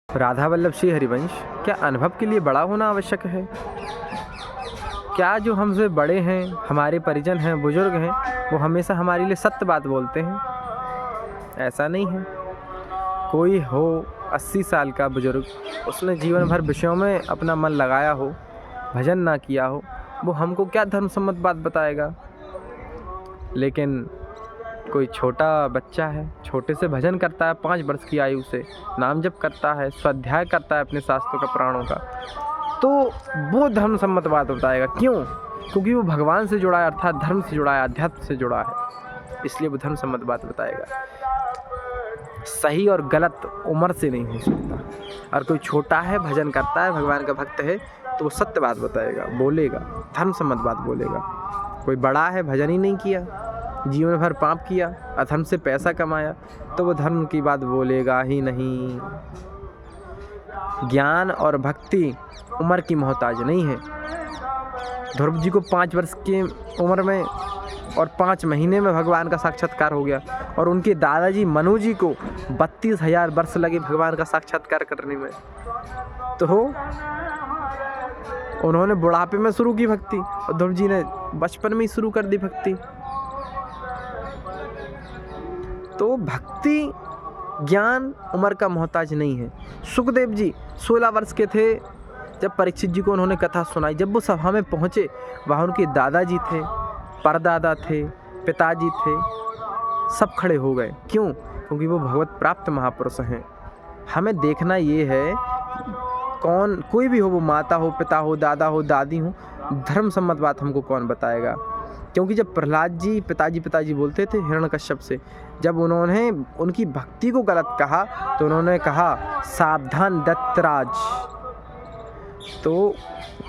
राधा वल्लभ श्री हरिवंश, क्या अनुभव के लिए बड़ा होना आवश्यक है? क्या जो हमसे बड़े हैं, हमारे परिजन हैं, बुजुर्ग हैं, वो हमेशा हमारे लिए सत्य बात बोलते हैं? ऐसा नहीं है। कोई हो 80 साल का बुजुर्ग, उसने जीवन भर विषयों में अपना मन लगाया हो, भजन ना किया हो, वो हमको क्या धर्म सम्मत बात बताएगा? लेकिन कोई छोटा बच्चा है, छोटे से भजन करता है, 5 वर्ष की आयु से नाम जप करता है, स्वाध्याय करता है अपने शास्त्रों का, पुराणों का, तो वो धर्म सम्मत बात बताएगा। क्यों? क्योंकि वो भगवान से जुड़ा है, अर्थात धर्म से जुड़ा है, अध्यात्म से जुड़ा है, इसलिए वो धर्म सम्मत बात बताएगा। सही और गलत उम्र से नहीं हो सकता। और कोई छोटा है, भजन करता है, भगवान का भक्त है, तो वो सत्य बात बताएगा, बोलेगा, धर्म सम्मत बात बोलेगा। कोई बड़ा है, भजन ही नहीं किया, जीवन भर पाप किया, अधर्म से पैसा कमाया, तो वो धर्म की बात बोलेगा ही नहीं। ज्ञान और भक्ति उम्र की मोहताज नहीं है। ध्रुव जी को 5 वर्ष की उम्र में और 5 महीने में भगवान का साक्षात्कार हो गया, और उनके दादाजी मनु जी को 32,000 वर्ष लगे भगवान का साक्षात्कार करने में। तो उन्होंने बुढ़ापे में शुरू की भक्ति, और ध्रुव जी ने बचपन में ही शुरू कर दी भक्ति। तो भक्ति ज्ञान उम्र का मोहताज नहीं है। सुखदेव जी 16 वर्ष के थे जब परीक्षित जी को उन्होंने कथा सुनाई। जब वो सभा में पहुँचे, वहाँ उनके दादाजी थे, परदादा थे, पिताजी थे, सब खड़े हो गए। क्यों? क्योंकि वो भगवत प्राप्त महापुरुष हैं। हमें देखना ये है, कौन कोई भी हो, वो माता हो, पिता हो, दादा हो, दादी हो, धर्म सम्मत बात हमको कौन बताएगा? क्योंकि जब प्रहलाद जी पिताजी बोलते थे हिरण्यकश्यप से, जब उन्होंने उनकी भक्ति को गलत कहा, तो उन्होंने कहा सावधान दत्तराज। तो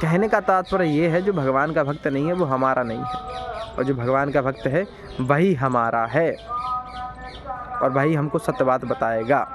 कहने का तात्पर्य ये है, जो भगवान का भक्त नहीं है वो हमारा नहीं है, और जो भगवान का भक्त है वही हमारा है, और वही हमको सत्य बात बताएगा।